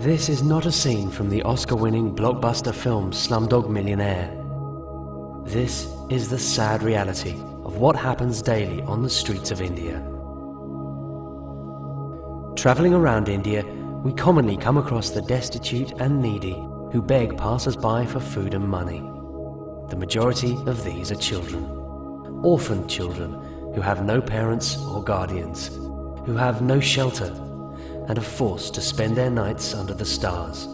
This is not a scene from the Oscar-winning blockbuster film Slumdog Millionaire. This is the sad reality of what happens daily on the streets of India. Traveling around India, we commonly come across the destitute and needy who beg passers-by for food and money. The majority of these are children. Orphaned children who have no parents or guardians, who have no shelter, and are forced to spend their nights under the stars.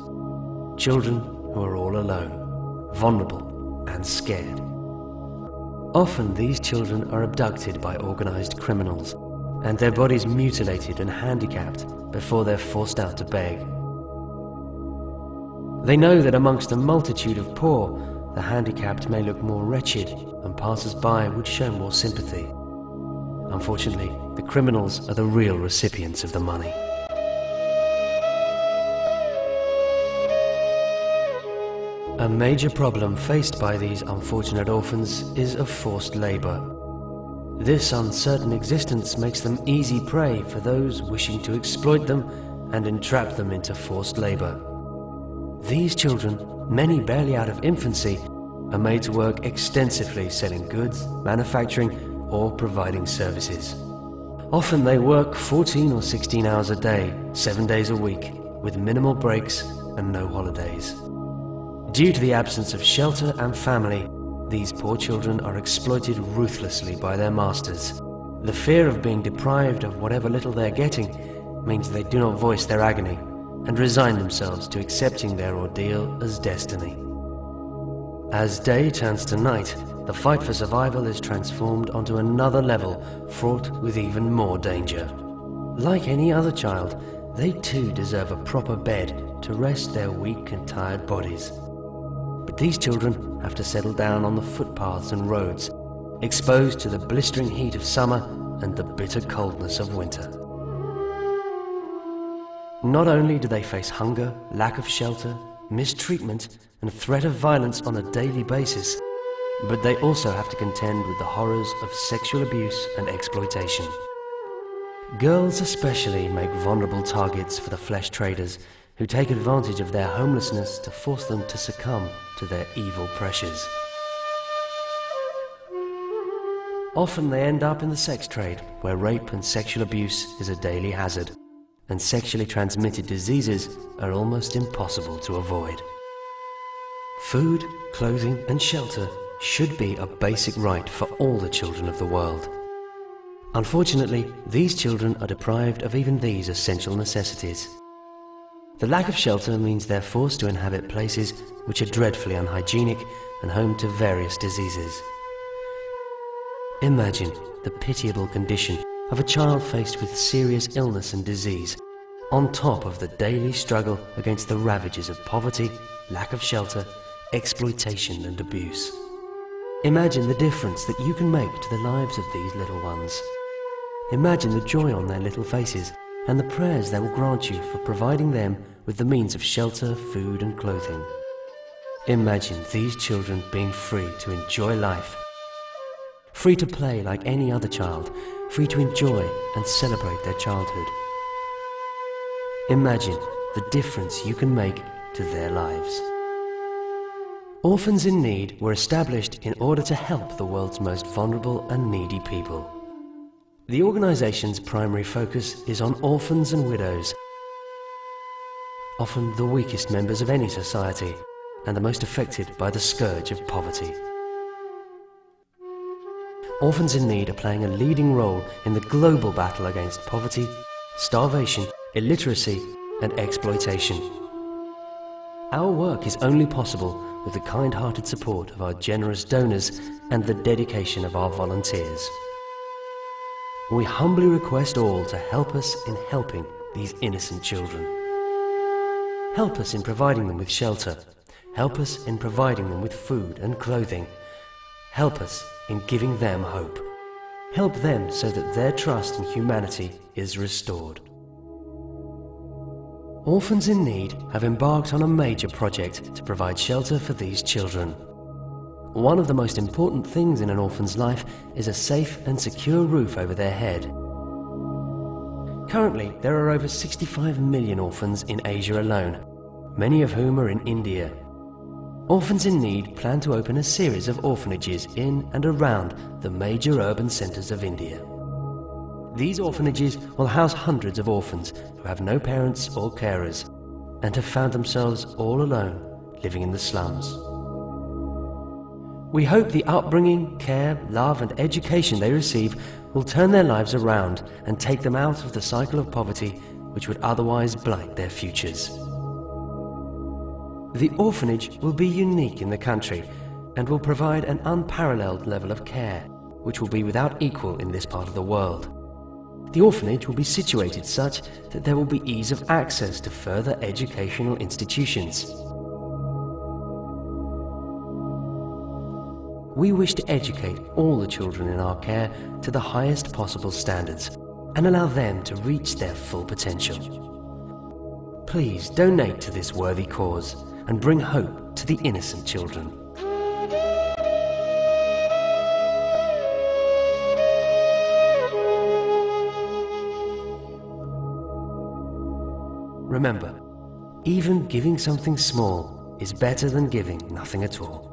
Children who are all alone, vulnerable and scared. Often these children are abducted by organized criminals, and their bodies mutilated and handicapped before they're forced out to beg. They know that amongst a multitude of poor, the handicapped may look more wretched and passers-by would show more sympathy. Unfortunately, the criminals are the real recipients of the money. A major problem faced by these unfortunate orphans is of forced labor. This uncertain existence makes them easy prey for those wishing to exploit them and entrap them into forced labor. These children, many barely out of infancy, are made to work extensively selling goods, manufacturing, or providing services. Often they work 14 or 16 hours a day, 7 days a week, with minimal breaks and no holidays. Due to the absence of shelter and family, these poor children are exploited ruthlessly by their masters. The fear of being deprived of whatever little they're getting means they do not voice their agony and resign themselves to accepting their ordeal as destiny. As day turns to night, the fight for survival is transformed onto another level fraught with even more danger. Like any other child, they too deserve a proper bed to rest their weak and tired bodies. But these children have to settle down on the footpaths and roads, exposed to the blistering heat of summer and the bitter coldness of winter. Not only do they face hunger, lack of shelter, mistreatment, and threat of violence on a daily basis, but they also have to contend with the horrors of sexual abuse and exploitation. Girls especially make vulnerable targets for the flesh traders who take advantage of their homelessness to force them to succumb to their evil pressures. Often they end up in the sex trade, where rape and sexual abuse is a daily hazard, and sexually transmitted diseases are almost impossible to avoid. Food, clothing, and shelter should be a basic right for all the children of the world. Unfortunately, these children are deprived of even these essential necessities. The lack of shelter means they're forced to inhabit places which are dreadfully unhygienic and home to various diseases. Imagine the pitiable condition of a child faced with serious illness and disease, on top of the daily struggle against the ravages of poverty, lack of shelter, exploitation and abuse. Imagine the difference that you can make to the lives of these little ones. Imagine the joy on their little faces and the prayers they will grant you for providing them with the means of shelter, food and clothing. Imagine these children being free to enjoy life, free to play like any other child, free to enjoy and celebrate their childhood. Imagine the difference you can make to their lives. Orphans in Need were established in order to help the world's most vulnerable and needy people. The organization's primary focus is on orphans and widows, often the weakest members of any society and the most affected by the scourge of poverty. Orphans in Need are playing a leading role in the global battle against poverty, starvation, illiteracy and exploitation. Our work is only possible with the kind-hearted support of our generous donors and the dedication of our volunteers. We humbly request all to help us in helping these innocent children. Help us in providing them with shelter. Help us in providing them with food and clothing. Help us in giving them hope. Help them so that their trust in humanity is restored. Orphans in Need have embarked on a major project to provide shelter for these children. One of the most important things in an orphan's life is a safe and secure roof over their head. Currently, there are over 65 million orphans in Asia alone, many of whom are in India. Orphans in Need plan to open a series of orphanages in and around the major urban centres of India. These orphanages will house hundreds of orphans who have no parents or carers and have found themselves all alone, living in the slums. We hope the upbringing, care, love and education they receive will turn their lives around and take them out of the cycle of poverty which would otherwise blight their futures. The orphanage will be unique in the country and will provide an unparalleled level of care, which will be without equal in this part of the world. The orphanage will be situated such that there will be ease of access to further educational institutions. We wish to educate all the children in our care to the highest possible standards and allow them to reach their full potential. Please donate to this worthy cause and bring hope to the innocent children. Remember, even giving something small is better than giving nothing at all.